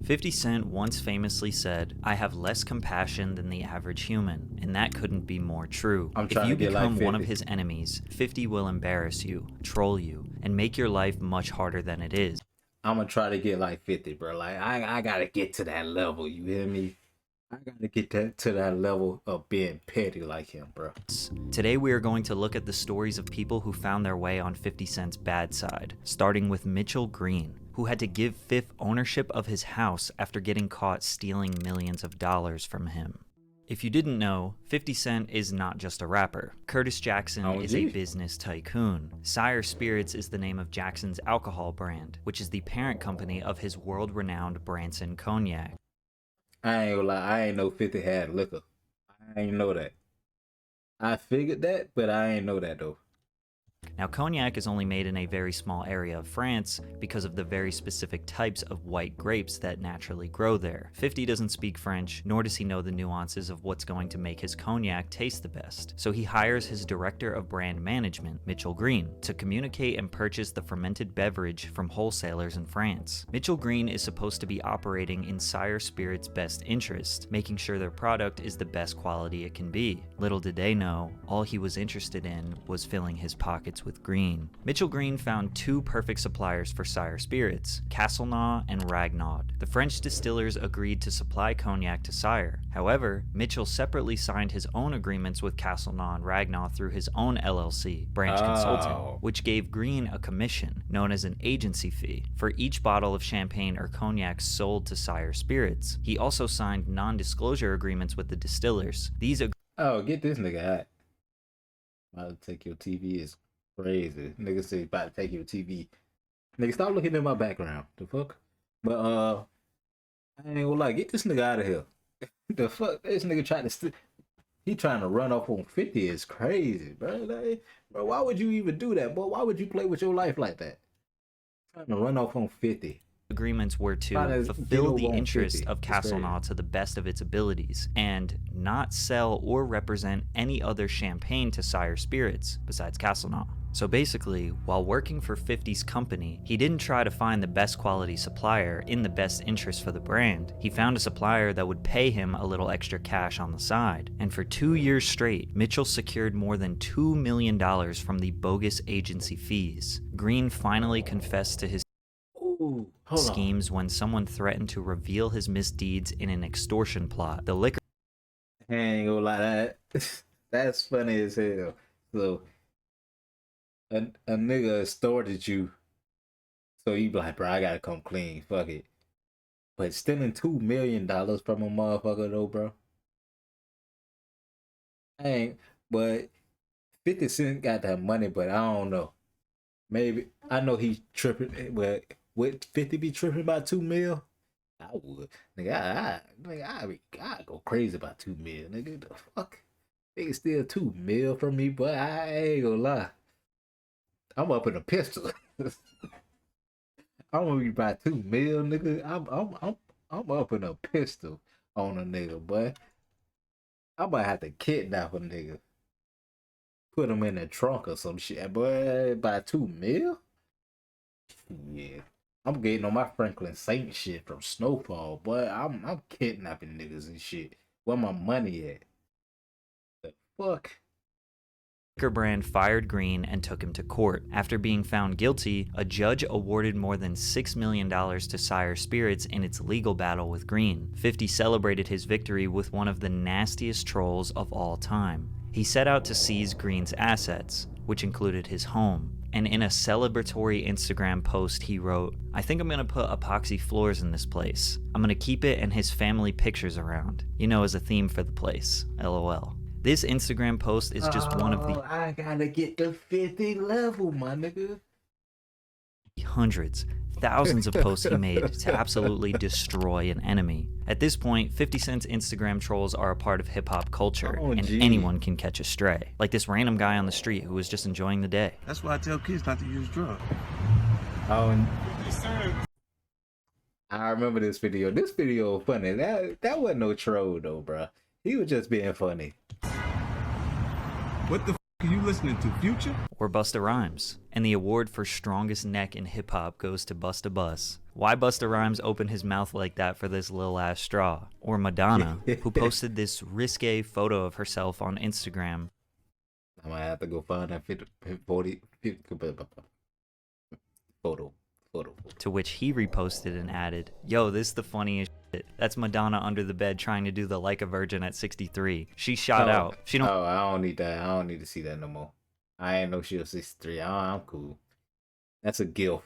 50 Cent once famously said, "I have less compassion than the average human," and that couldn't be more true. I'm If trying you to get like become one of 50. his enemies, 50 will embarrass you, troll you, and make your life much harder than it is. I'm gonna try to get like 50, bro. Like I gotta get to that level. You hear me? I gotta get to that level of being petty like him, bro. Today we are going to look at the stories of people who found their way on 50 Cent's bad side, starting with Mitchell Green, who had to give Fifth ownership of his house after getting caught stealing millions of dollars from him. If you didn't know, 50 Cent is not just a rapper. Curtis Jackson Oh, is a gee. business tycoon. Sire Spirits is the name of Jackson's alcohol brand, which is the parent company of his world-renowned Branson Cognac. I ain't gonna lie. I ain't know 50 had liquor. I ain't know that. I figured that, but I ain't know that though. Now, cognac is only made in a very small area of France because of the very specific types of white grapes that naturally grow there. 50 doesn't speak French, nor does he know the nuances of what's going to make his cognac taste the best. So he hires his director of brand management, Mitchell Green, to communicate and purchase the fermented beverage from wholesalers in France. Mitchell Green is supposed to be operating in Sire Spirits' best interest, making sure their product is the best quality it can be. Little did they know, all he was interested in was filling his pockets with green. Mitchell Green found two perfect suppliers for Sire Spirits, Castelnau and Ragnaud. The French distillers agreed to supply cognac to Sire. However, Mitchell separately signed his own agreements with Castelnau and Ragnaud through his own LLC, Branch Consulting, which gave Green a commission, known as an agency fee, for each bottle of champagne or cognac sold to Sire Spirits. He also signed non-disclosure agreements with the distillers. These Oh, get this nigga hat. About to take your TV is crazy. Nigga say about to take your TV. Nigga, stop looking at my background. The fuck? But I ain't gonna lie. Get this nigga out of here. The fuck? This nigga trying to he trying to run off on 50 is crazy, bro. Like, bro, why would you even do that, boy? Why would you play with your life like that? Trying to run off on 50. agreements were to Trying to fulfill get the over on interest 50. of It's crazy. Castelnau to the best of its abilities, and not sell or represent any other champagne to Sire Spirits besides Castelnau. So basically, while working for 50's company, he didn't try to find the best quality supplier in the best interest for the brand. He found a supplier that would pay him a little extra cash on the side. And for 2 years straight, Mitchell secured more than $2 million from the bogus agency fees. Green finally confessed to his Ooh, hold on. schemes when someone threatened to reveal his misdeeds in an extortion plot. The liquor I ain't gonna lie, that that's funny as hell. So a nigga extorted you, so you be like, bro, I gotta come clean, fuck it. But stealing $2 million from a motherfucker though, bro. I ain't, but 50 Cent got that money, but I don't know. Maybe I know he's tripping, but would 50 be tripping about 2 mil? I would. I'd go crazy about 2 mil, nigga. The fuck? Nigga steal 2 mil from me, but I ain't gonna lie. I'm up in a pistol. I'm gonna be about 2 mil, nigga. I'm up in a pistol on a nigga, but I might have to kidnap a nigga. Put him in the trunk or some shit. Boy, by 2 mil? Yeah. I'm getting on my Franklin Saint shit from Snowfall, but I'm kidnapping niggas and shit. Where my money at? The fuck? brand fired Green and took him to court. After being found guilty, a judge awarded more than $6 million to Sire Spirits in its legal battle with Green. 50 celebrated his victory with one of the nastiest trolls of all time. He set out to seize Green's assets, which included his home. And in a celebratory Instagram post, he wrote, "I think I'm gonna put epoxy floors in this place. I'm gonna keep it and his family pictures around. You know, as a theme for the place. LOL." This Instagram post is just one of the I gotta get the 50 level, my nigga. hundreds, thousands of posts he made to absolutely destroy an enemy. At this point, 50 Cent's Instagram trolls are a part of hip-hop culture, Oh, and gee. anyone can catch a stray. Like this random guy on the street who was just enjoying the day. That's why I tell kids not to use drugs. Oh, and I remember this video. This video was funny. That wasn't no troll though, bro. He was just being funny. What the Are you listening to Future? Or Busta Rhymes. And the award for strongest neck in hip hop goes to Busta Bus. Why Busta Rhymes opened his mouth like that for this little ass straw? Or Madonna, who posted this risque photo of herself on Instagram. I might have to go find that 50 photo. To which he reposted and added, "Yo, this is the funniest shit. That's Madonna under the bed trying to do the Like a Virgin at 63. She shot out. She don't I don't need that. I don't need to see that no more. I ain't know she was 63. I'm cool. That's a gilf.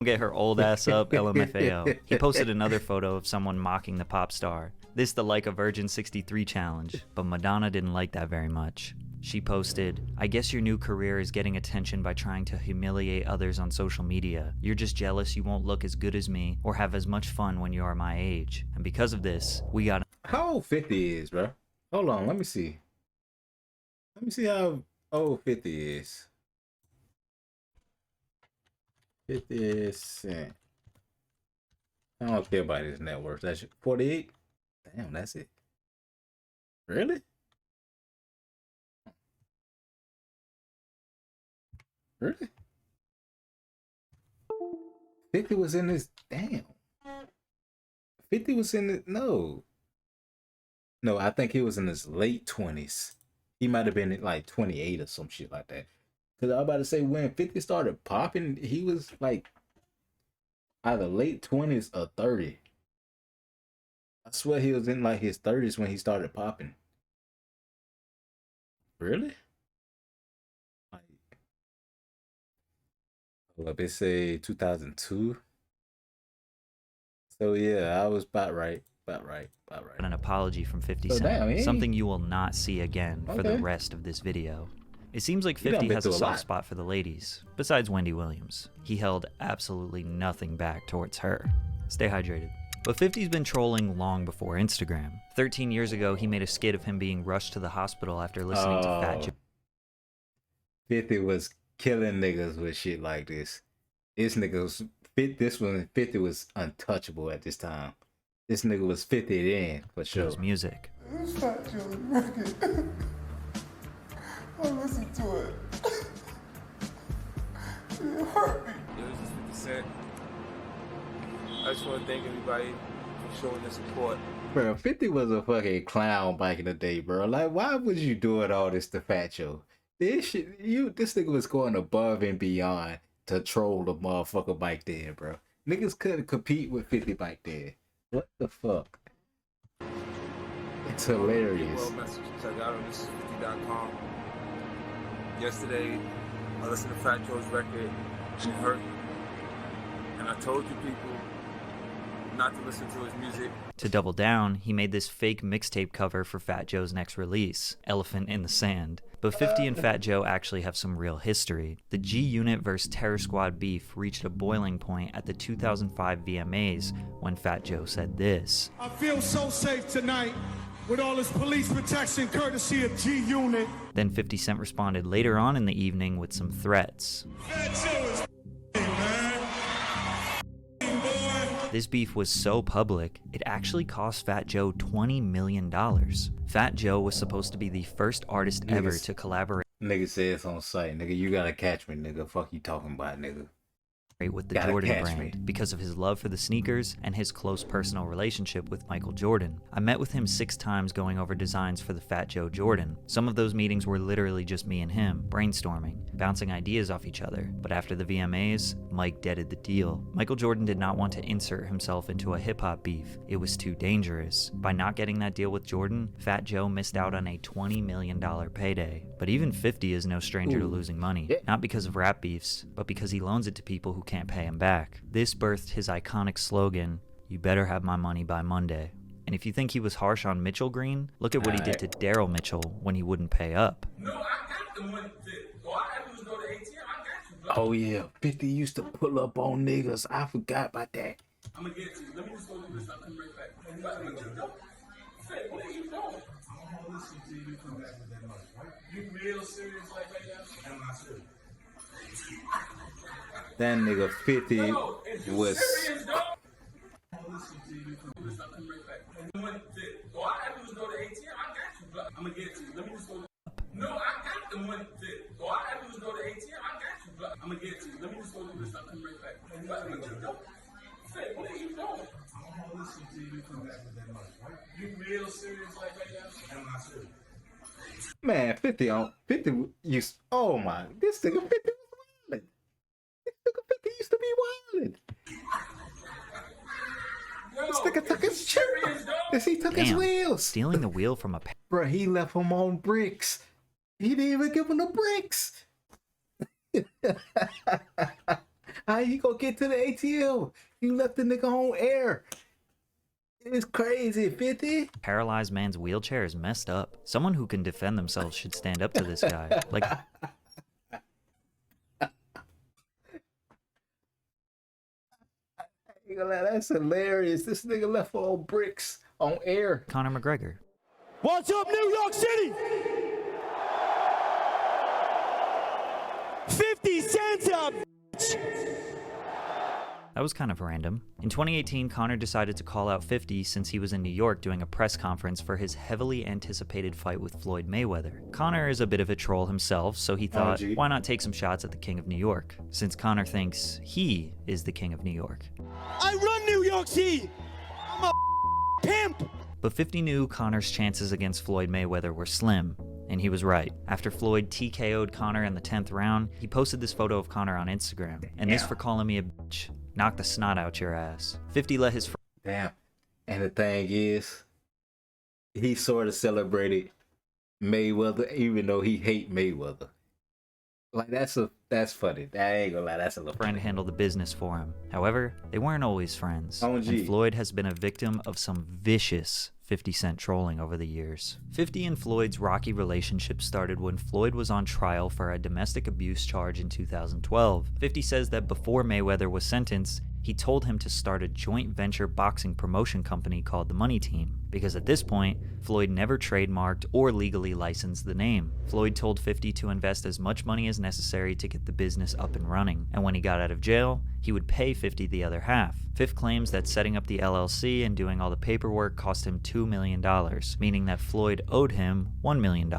get her old ass up, LMFAO." He posted another photo of someone mocking the pop star. This the Like a Virgin 63 challenge, but Madonna didn't like that very much. She posted, "I guess your new career is getting attention by trying to humiliate others on social media. You're just jealous you won't look as good as me or have as much fun when you are my age. And because of this, we got..." How old 50 is, bro? Hold on, let me see. Let me see how old 50 is. 50 Cent. I don't care about his net worth. That's 48? Damn, that's it. Really? Really? 50 was in his... Damn. 50 was in the... No, I think he was in his late 20s. He might have been like 28 or some shit like that. Because I was about to say, when 50 started popping, he was like either late 20s or 30. I swear he was in like his 30s when he started popping. Really? Like, hold up, it say 2002. So yeah, I was about right. an apology from 50 So Cent, damn, something you will not see again for the Okay. rest of this video. It seems like You done 50 been has a through a soft lot. spot for the ladies, besides Wendy Williams. He held absolutely nothing back towards her. Stay hydrated. But 50's been trolling long before Instagram. 13 years ago, he made a skit of him being rushed to the hospital after listening to Fat Joe. 50 was killing niggas with shit like this. This nigga was 50 was untouchable at this time. This nigga was 50 then, for sure. Joe's music. It's Fat Joe's record. I listened to it. It hurt me. Yo, this is 50 Cent. I just want to thank everybody for showing their support. Bro, 50 was a fucking clown back in the day, bro. Like, why was you doing all this to Fat Joe? This nigga was going above and beyond to troll the motherfucker back then, bro. Niggas couldn't compete with 50 back then. What the fuck? It's hilarious. Well, message check out on this50.com. Yesterday, I listened to Fat Joe's record. It hurt me. And I told you people not to listen to his music. To double down, he made this fake mixtape cover for Fat Joe's next release, Elephant in the Sand. But 50 and Fat Joe actually have some real history. The G-Unit vs. Terror Squad beef reached a boiling point at the 2005 VMAs when Fat Joe said this. "I feel so safe tonight with all this police protection courtesy of G-Unit." Then 50 Cent responded later on in the evening with some threats. Fat Joe is man. Boy. This beef was so public, it actually cost Fat Joe $20 million. Fat Joe was supposed to be the first artist ever Niggas- to collaborate Nigga says on site, nigga, you gotta catch me, nigga. Fuck you talking about, nigga. with the Gotta Jordan catch brand me. because of his love for the sneakers and his close personal relationship with Michael Jordan. I met with him 6 times going over designs for the Fat Joe Jordan. Some of those meetings were literally just me and him, brainstorming, bouncing ideas off each other. But after the VMAs, Mike deaded the deal. Michael Jordan did not want to insert himself into a hip-hop beef. It was too dangerous. By not getting that deal with Jordan, Fat Joe missed out on a $20 million payday. But even 50 is no stranger to Ooh. losing money. Yeah. Not because of rap beefs, but because he loans it to people who can't pay him back. This birthed his iconic slogan, "You better have my money by Monday." And if you think he was harsh on Mitchell Green, look at what he did to Daryl Mitchell when he wouldn't pay up. No, I got the money. All I had to do was go to ATM. I got you. Oh yeah, 50 used to pull up on niggas. I forgot about that. I'm going to get it to you. Let me just go do this. I'll come right back. What are you doing? Say, what are you doing? I'm going to listen to you come back with that money. You real serious like that? I'm not serious. That nigga 50 No, is you was... serious, dog? I'm going to listen to you come back. I'll come right back. All I had to do was go to ATM. I got you, bro. I'm going to get it to you. Let me just go. No, I got the money. 50 on 50 used. Oh my, this nigga 50 was wildin'. This nigga 50 used to be wildin'. This nigga took his chip. He took his Damn, wheels. stealing the wheel from a Bro, he left him on bricks. He didn't even give him the bricks. How you gonna get to the ATL? You left the nigga on air. It's crazy, 50. paralyzed man's wheelchair is messed up. Someone who can defend themselves should stand up to this guy. Like, That's hilarious. This nigga left all bricks on air. Conor McGregor. What's up, New York City? 50 cents up, bitch. That was kind of random. In 2018, Conor decided to call out 50 since he was in New York doing a press conference for his heavily anticipated fight with Floyd Mayweather. Conor is a bit of a troll himself, so he thought, why not take some shots at the King of New York, since Conor thinks he is the King of New York. I run New York City. I'm a pimp. But 50 knew Conor's chances against Floyd Mayweather were slim, and he was right. After Floyd TKO'd Conor in the 10th round, he posted this photo of Conor on Instagram, and this for calling me a bitch. Knock the snot out your ass. 50 let his Damn. And the thing is, he sort of celebrated Mayweather, even though he hate Mayweather. Like that's funny. I ain't gonna lie, that's a little friend funny. handle the business for him. However, they weren't always friends, OG. and Floyd has been a victim of some vicious 50 Cent trolling over the years. 50 and Floyd's rocky relationship started when Floyd was on trial for a domestic abuse charge in 2012. 50 says that before Mayweather was sentenced, he told him to start a joint venture boxing promotion company called the Money Team, because at this point, Floyd never trademarked or legally licensed the name. Floyd told 50 to invest as much money as necessary to get the business up and running, and when he got out of jail, he would pay 50 the other half. Fifth claims that setting up the LLC and doing all the paperwork cost him $2 million, meaning that Floyd owed him $1 million.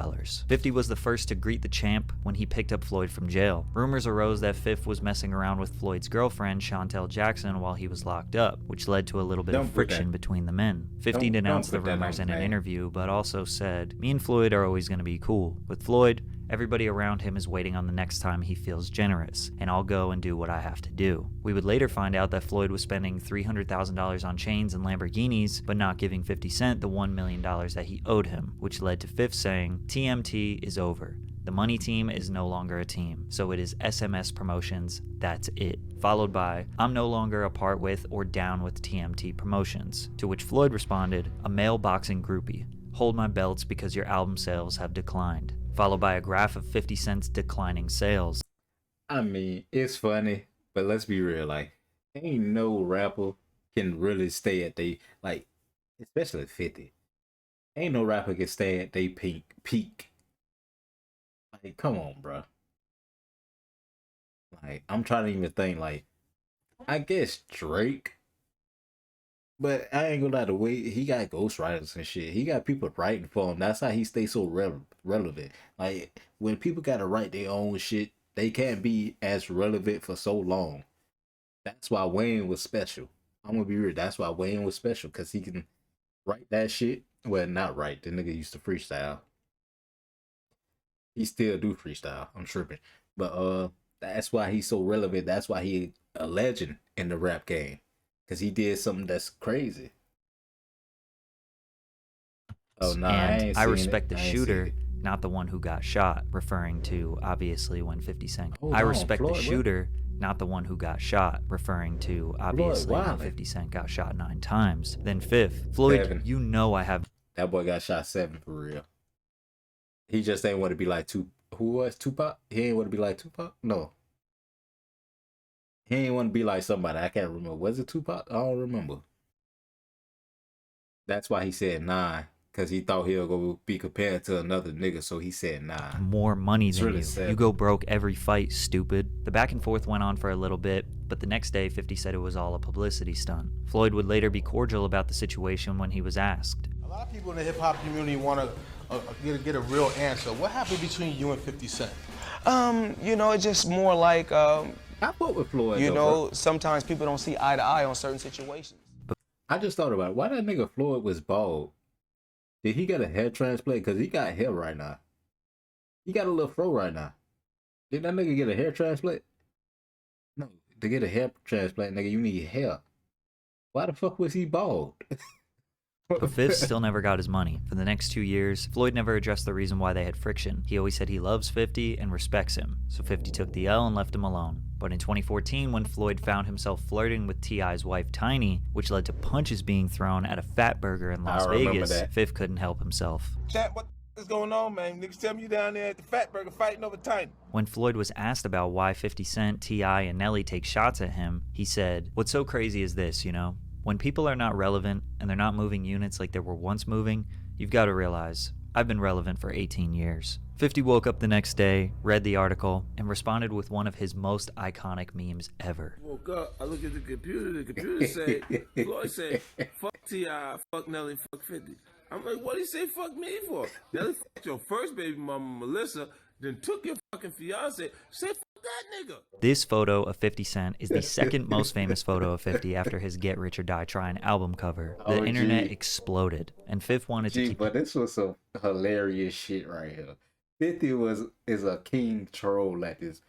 50 was the first to greet the champ when he picked up Floyd from jail. Rumors arose that Fifth was messing around with Floyd's girlfriend, Chantel Jackson, while he was locked up, which led to a little bit of friction between the men. 50 denounced the rumors in an interview, but also said, "Me and Floyd are always going to be cool. With Floyd, everybody around him is waiting on the next time he feels generous, and I'll go and do what I have to do." We would later find out that Floyd was spending $300,000 on chains and Lamborghinis, but not giving 50 Cent the $1 million that he owed him, which led to Fifth saying, "TMT is over. The Money Team is no longer a team, so it is SMS Promotions, that's it." Followed by, "I'm no longer a part with or down with TMT Promotions," to which Floyd responded, "A male boxing groupie. Hold my belts because your album sales have declined." Followed by a graph of 50 Cent's declining sales. I mean, it's funny, but let's be real. Like, ain't no rapper can really stay at they, like, especially 50. Ain't no rapper can stay at they peak. Like, come on, bro. Like, I'm trying to even think, like, I guess Drake. But I ain't gonna lie, the way he got ghostwriters and shit, he got people writing for him. That's how he stays so relevant. Like, when people gotta write their own shit, they can't be as relevant for so long. That's why Wayne was special. I'm gonna be real. That's why Wayne was special, because he can write that shit. Well, not write. The nigga used to freestyle. He still do freestyle. I'm tripping. But that's why he's so relevant. That's why he a legend in the rap game. Because he did something that's crazy. Oh, no, and I respect the shooter, not the one who got shot, referring to, obviously, when 50 Cent. I respect the shooter, not the one who got shot, referring to, obviously, when 50 Cent got shot 9 times. Then Fifth, Floyd, 7. You know I have... That boy got shot 7 for real. He just ain't want to be like who was Tupac? He ain't want to be like Tupac? No. He ain't want to be like somebody. I can't remember. Was it Tupac? I don't remember. That's why he said 9. Because he thought he'll go be compared to another nigga. So he said 9. More money than really you. sad. You go broke every fight, stupid. The back and forth went on for a little bit, but the next day 50 said it was all a publicity stunt. Floyd would later be cordial about the situation when he was asked. A lot of people in the hip-hop community want to get a real answer. What happened between you and 50 Cent? It's just more like, I fought with Floyd. Sometimes people don't see eye to eye on certain situations. I just thought about it. Why that nigga Floyd was bald? Did he get a hair transplant? Because he got hair right now. He got a little fro right now. Did that nigga get a hair transplant? No, to get a hair transplant, nigga, you need hair. Why the fuck was he bald? But 50 still never got his money. For the next 2 years, Floyd never addressed the reason why they had friction. He always said he loves 50 and respects him, so 50 took the L and left him alone. But in 2014, when Floyd found himself flirting with T.I.'s wife Tiny, which led to punches being thrown at a Fat Burger in Las Vegas, 50 couldn't help himself. Chat, what is going on, man? Niggas tell me you down there at the Fat Burger fighting over Tiny. When Floyd was asked about why 50 Cent, T.I., and Nelly take shots at him, he said, "What's so crazy is this, you know? When people are not relevant and they're not moving units like they were once moving, you've got to realize, I've been relevant for 18 years. 50 woke up the next day, read the article, and responded with one of his most iconic memes ever. Woke up, I look at the computer say, Floyd say, fuck T.I., fuck Nelly, fuck 50. I'm like, what did he say fuck me for? Nelly fucked your first baby mama, Melissa, then took your fucking fiance, said fuck that nigga. This photo of 50 Cent is the second most famous photo of 50 after his Get Rich or Die Trying album cover. The internet exploded, and Fifth wanted to keep... But this was some hilarious shit right here. 50 is a king troll at this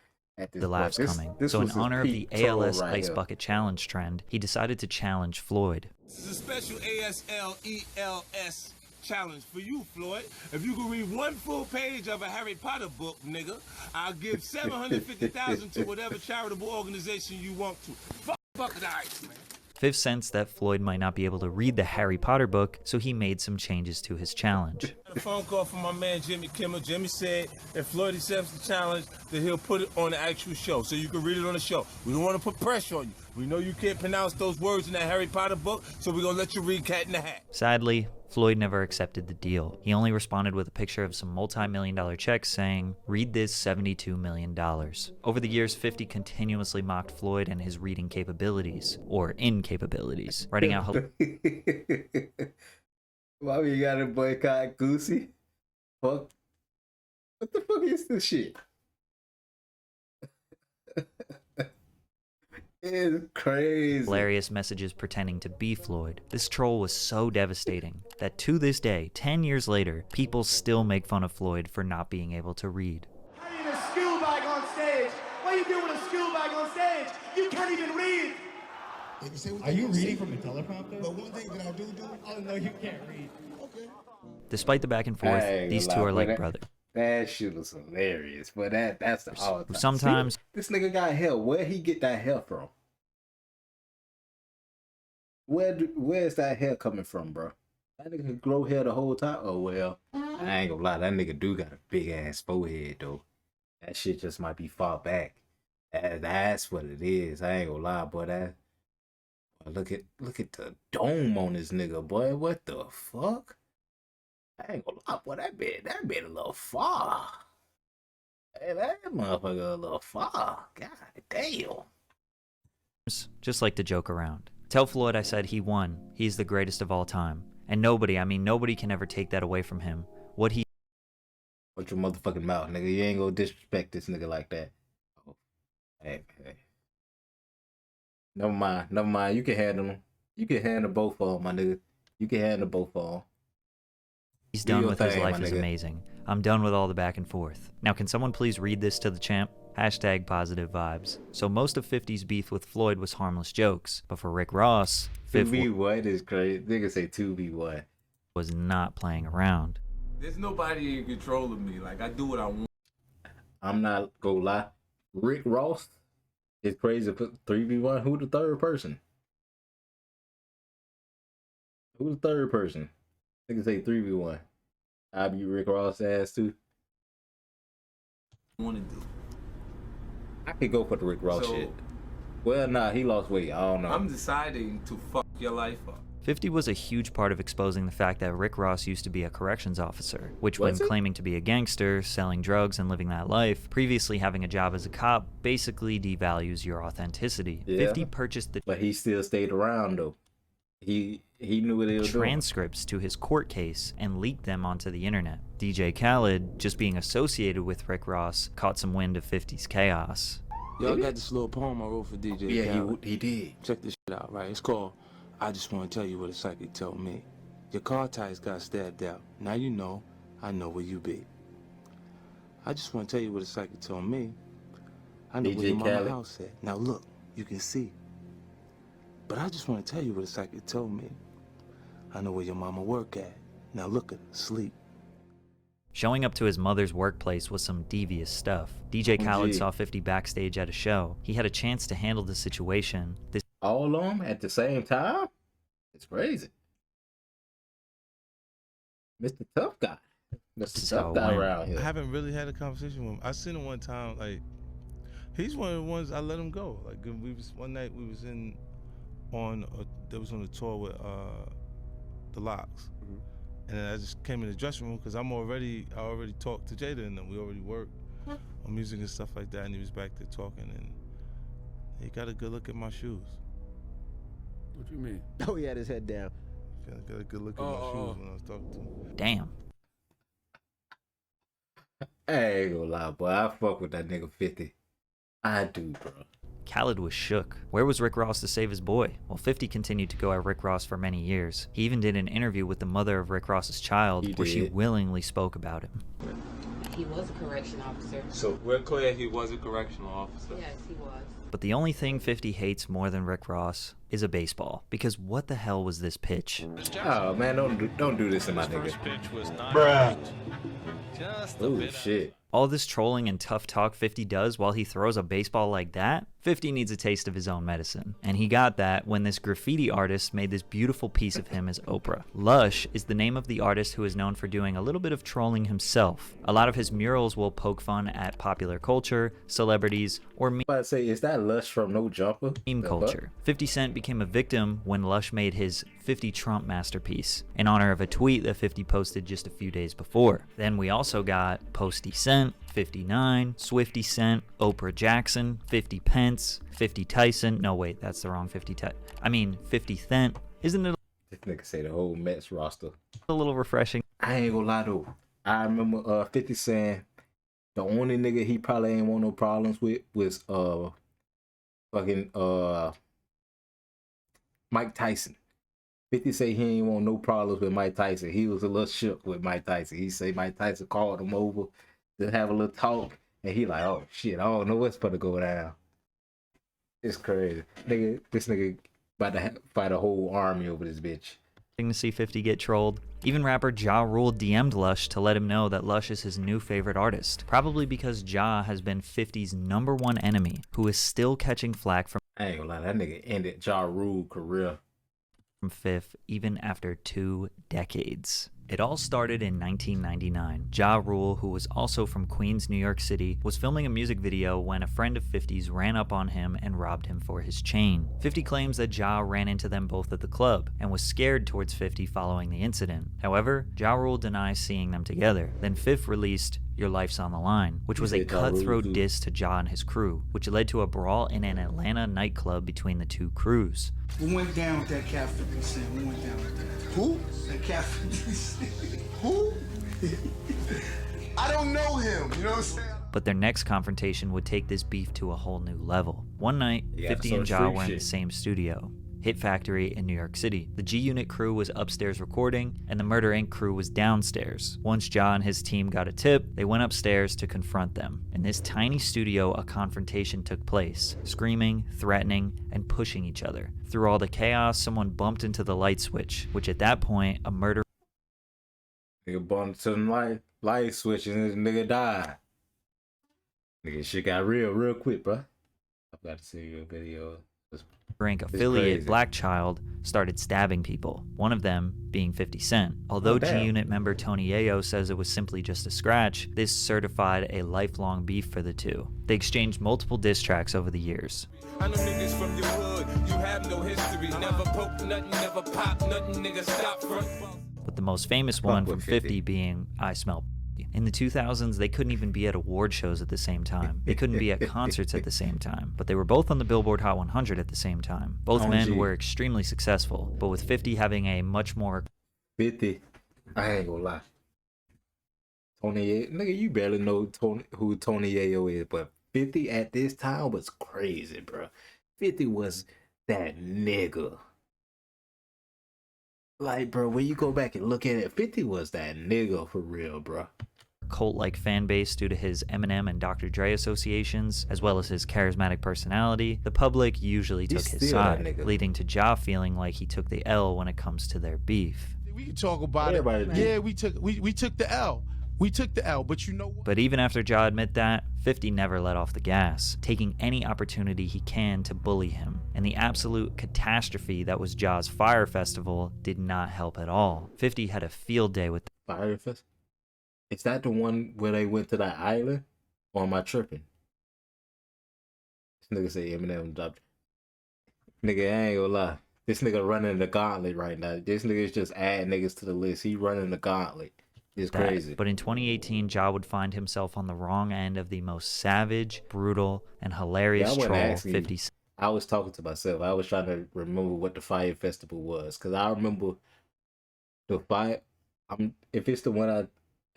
the laughs coming. So in honor of the ALS Ice Bucket Challenge trend, he decided to challenge Floyd. This is a special ASLELS challenge for you, Floyd. If you can read one full page of a Harry Potter book, nigga, I'll give $750,000 to whatever charitable organization you want to. Fuck Bucket of Ice, man. Fifth sensed that Floyd might not be able to read the Harry Potter book, so he made some changes to his challenge. A phone call from my man Jimmy Kimmel. Jimmy said if Floyd accepts the challenge, then he'll put it on the actual show, so you can read it on the show. We don't want to put pressure on you. We know you can't pronounce those words in that Harry Potter book, so we're gonna let you read Cat in the Hat. Sadly, Floyd never accepted the deal. He only responded with a picture of some multi-million-dollar checks saying, "Read this $72 million." Over the years, 50 continuously mocked Floyd and his reading capabilities, or incapabilities, writing out... Why you gotta boycott Goosey? Fuck. What the fuck is this shit? It's crazy. Hilarious messages pretending to be Floyd. This troll was so devastating that to this day, 10 years later, people still make fun of Floyd for not being able to read. How are you in a skill bag on stage? What are you doing with a skill bag on stage? You can't even read. Are you reading from a teleprompter? But one thing that I do, oh no, you can't read. Okay. Despite the back and forth, these two are like brothers. That shit was hilarious, but that's the all time. Sometimes see, this nigga got hair. Where he get that hair from? Where's that hair coming from, bro? That nigga could grow hair the whole time. Oh well, I ain't gonna lie, that nigga do got a big ass forehead though. That shit just might be far back. That's what it is. I ain't gonna lie, boy. Look at the dome on this nigga, boy. What the fuck? I ain't gonna lie, boy. That bit a little far. Hey, that motherfucker a little far. God damn. Just like to joke around. Tell Floyd I said he won. He's the greatest of all time. And nobody can ever take that away from him. What he... Watch your motherfucking mouth, nigga. You ain't gonna disrespect this nigga like that. Oh. Hey. Never mind. You can handle them. You can handle both of them, my nigga. You can handle both of them. He's done with his life is amazing. I'm done with all the back and forth. Now, can someone please read this to the champ? #positive vibes. So most of 50's beef with Floyd was harmless jokes, but for Rick Ross, 2v1 is crazy. Nigga say 2v1. Was not playing around. There's nobody in control of me. Like, I do what I want. I'm not gonna lie. Rick Ross is crazy to put 3v1. Who the third person? Who the third person? Nigga say 3v1. I beat Rick Ross ass too. Want to do. I could go for the Rick Ross shit. Well, nah, he lost weight. I don't know. I'm deciding to fuck your life up. 50 was a huge part of exposing the fact that Rick Ross used to be a corrections officer, which when claiming to be a gangster, selling drugs, and living that life, previously having a job as a cop basically devalues your authenticity. Yeah. 50 purchased the... But he still stayed around, though. He knew what he was doing. Transcripts to his court case and leaked them onto the internet. DJ Khaled, just being associated with Rick Ross, caught some wind of 50's chaos. Yo, I got this little poem I wrote for DJ Khaled. Yeah, he did. Check this shit out, right? It's called I Just Want to Tell You What a Psychic Told Me. Your car tires got stabbed out. Now you know, I know where you be. I just want to tell you what a psychic told me. I know DJ where your mama Khaled. house at. Now look, you can see. But I just want to tell you what a psychic told me. I know where your mama work at. Now look at her, sleep. Showing up to his mother's workplace was some devious stuff. DJ Khaled Gee. saw 50 backstage at a show. He had a chance to handle the situation. This All of them at the same time? It's crazy. Mr. Tough Guy. Mr. So Tough Guy when- around I here. haven't really had a conversation with him. I seen him one time. Like, he's one of the ones I let him go. Like, we was one night we was on a tour with the Locks, and then I just came in the dressing room because I already talked to Jada and them. We already worked on music and stuff like that, and he was back there talking, and he got a good look at my shoes. What you mean? Oh, he had his head down. Got a good look at my shoes when I was talking to him. damn. I ain't gonna lie, boy. I fuck with that nigga 50. I do, bro. Khaled was shook. Where was Rick Ross to save his boy? Well, 50 continued to go at Rick Ross for many years. He even did an interview with the mother of Rick Ross's child He where she did. willingly spoke about him. He was a correction officer. So we're clear he was a correctional officer. Yes, he was. But the only thing 50 hates more than Rick Ross is a baseball. Because what the hell was this pitch? Oh, man, don't do this to my nigga. Bruh. Oh, shit. All this trolling and tough talk 50 does while he throws a baseball like that, 50 needs a taste of his own medicine. And he got that when this graffiti artist made this beautiful piece of him as Oprah. Lush is the name of the artist who is known for doing a little bit of trolling himself. A lot of his murals will poke fun at popular culture, celebrities, or I'm about to say, is that Lush from No Jumper? meme The culture. 50 Cent became a victim when Lush made his 50 Trump masterpiece in honor of a tweet that 50 posted just a few days before. Then we also got Posty Cent, 59, Swifty Cent, Oprah Jackson, 50 Pence, 50 Tyson. No, wait, that's the wrong 50 50 Cent. Isn't it This nigga say the whole Mets roster. a little refreshing? I ain't gonna lie though. I remember 50 saying the only nigga he probably ain't want no problems with was fucking Mike Tyson. 50 say he ain't want no problems with Mike Tyson. He was a little shook with Mike Tyson. He say Mike Tyson called him over to have a little talk, and he like, oh shit, I don't know what's gonna go down. It's crazy, nigga. This nigga about to fight a whole army over this bitch. To see 50 get trolled. Even rapper Ja Rule DM'd Lush to let him know that Lush is his new favorite artist. Probably because Ja has been 50's #1 enemy, who is still catching flack from I ain't gonna lie, that nigga ended Ja Rule career. Fifth even after 2 decades. It all started in 1999. Ja Rule, who was also from Queens, New York City, was filming a music video when a friend of 50's ran up on him and robbed him for his chain. 50 claims that Ja ran into them both at the club and was scared towards 50 following the incident. However, Ja Rule denies seeing them together. Then Fifth released Your Life's on the Line, which was a said Ja Rule cutthroat too. diss to Ja and his crew, which led to a brawl in an Atlanta nightclub between the two crews. We went down with that cat 50 Cent. We went down with that. Who? That cat 50 Cent. Who? I don't know him. You know what I'm saying? But their next confrontation would take this beef to a whole new level. One night, Yeah, 50 and some Ja freak were in shit. the same studio, Hit Factory in New York City. The G-Unit crew was upstairs recording, and the Murder Inc. crew was downstairs. Once Ja and his team got a tip, they went upstairs to confront them. In this tiny studio, a confrontation took place, screaming, threatening, and pushing each other. Through all the chaos, someone bumped into the light switch, which at that point, a murder Nigga bumped to the light switch and this nigga died. Nigga shit got real quick, bro. I've got to see your video. Inc. affiliate crazy. Black Child started stabbing people, one of them being 50 Cent. Although Oh, damn. G-Unit member Tony Yayo says it was simply just a scratch, this certified a lifelong beef for the two. They exchanged multiple diss tracks over the years. I know niggas from your hood, you have no history. Never poke nothing, never pop nothing, nigga stop front. With the most famous one with from 50. 50 being I Smell P. In the 2000s, they couldn't even be at award shows at the same time. They couldn't be at concerts at the same time. But they were both on the Billboard Hot 100 at the same time. Both OMG. men were extremely successful, but with 50 having a much more 50. I ain't gonna lie. Tony Yayo, nigga, you barely know who Tony Yayo is, but 50 at this time was crazy, bro. 50 was that nigga. Like, bro, when you go back and look at it, 50 was that nigga for real, bro. cult-like fan base due to his Eminem and Dr. Dre associations, as well as his charismatic personality, the public usually took his side, leading to Ja feeling like he took the L when it comes to their beef. We can talk about it. Yeah, we took the L. We took the L, but you know what? But even after Ja admit that, 50 never let off the gas, taking any opportunity he can to bully him. And the absolute catastrophe that was Ja's Fire Festival did not help at all. 50 had a field day with Fire Festival? Is that the one where they went to that island? Or am I tripping? This nigga say Eminem dropped. Nigga, I ain't gonna lie. This nigga running the gauntlet right now. This nigga's just adding niggas to the list. He running the gauntlet. It's crazy. But in 2018, Ja would find himself on the wrong end of the most savage, brutal, and hilarious troll 50 Cent. I was talking to myself. I was trying to remember what the Fire Festival was. Because I remember the Fire... if it's the one I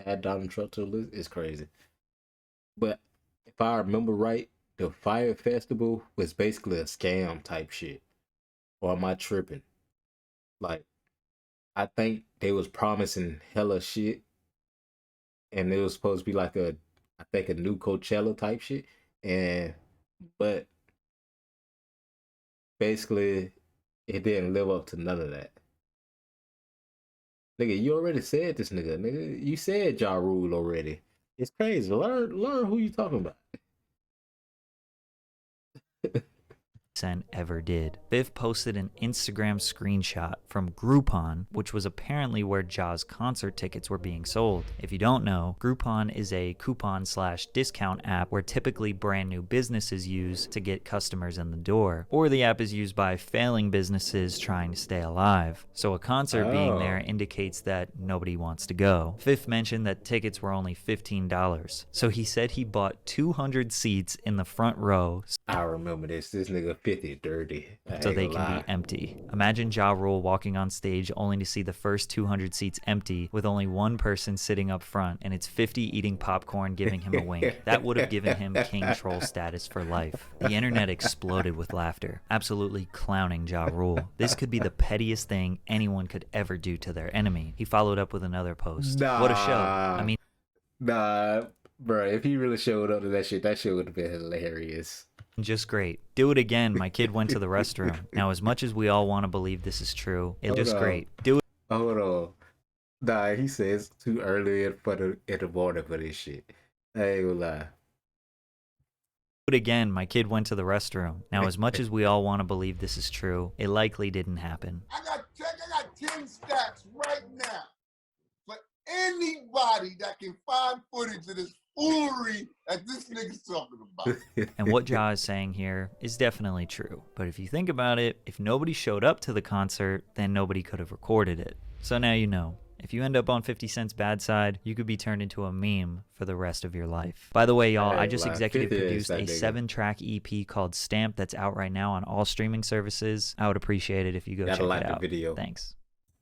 add Donald Trump to the list, it's crazy. But if I remember right, the Fire Festival was basically a scam type shit. Or am I tripping? Like, I think they was promising hella shit. And it was supposed to be like a new Coachella type shit. But basically, it didn't live up to none of that. Nigga, you already said this, nigga. Nigga, you said Ja Rule already. It's crazy. Learn who you talking about. Ever did. Biff posted an Instagram screenshot from Groupon, which was apparently where Ja's concert tickets were being sold. If you don't know, Groupon is a coupon/discount app where typically brand new businesses use to get customers in the door, or the app is used by failing businesses trying to stay alive. So a concert being there indicates that nobody wants to go. Fifth mentioned that tickets were only $15, so he said he bought 200 seats in the front row. I remember this. This nigga 50 dirty. So they can be empty. Imagine Ja Rule walking on stage only to see the first 200 seats empty with only one person sitting up front, and it's 50 eating popcorn giving him a wink. That would have given him king troll status for life. The internet exploded with laughter, absolutely clowning Ja Rule. This could be the pettiest thing anyone could ever do to their enemy. He followed up with another post. What a show. I mean, nah, bro, if he really showed up to that shit would have been hilarious. Just great. Do it again. My kid went to the restroom. Now, as much as we all want to believe this is true, it's just great. Do it. Hold on. Nah, he says too early in the morning for this shit. I ain't gonna lie. Do it again. My kid went to the restroom. Now, as much as we all want to believe this is true, it likely didn't happen. I got 10 stats right now for anybody that can find footage of this foolery that this nigga's talking about. And what Ja is saying here is definitely true. But if you think about it, if nobody showed up to the concert, then nobody could have recorded it. So now you know. If you end up on 50 Cent's bad side, you could be turned into a meme for the rest of your life. By the way, y'all, I just executive produced a 7-track EP called Stamp that's out right now on all streaming services. I would appreciate it if you go check it out. Thanks.